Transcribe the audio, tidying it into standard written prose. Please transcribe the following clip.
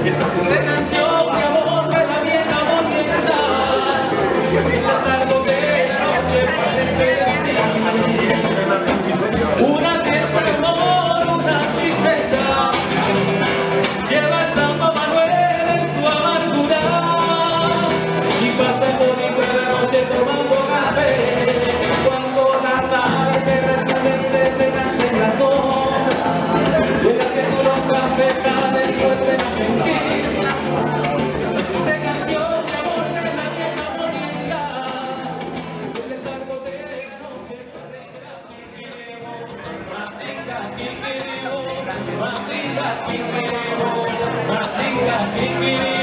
Esa triste canción de amor de la vieja bonita, que brilla tarde de la noche parece decir una tierra de amor, una tristeza. Lleva el Samba Manuel en su amargura y pasa el bonito de la noche tomando café. Cuando la tarde resplandece te nace la sombra, deja que tú los cafetales vuelven a sentir esa triste canción de amor de la vieja bonita. El letargo de la noche parece Matinga, Kikirimo, Matinga, Kikirimo, Matinga, Kikirimo.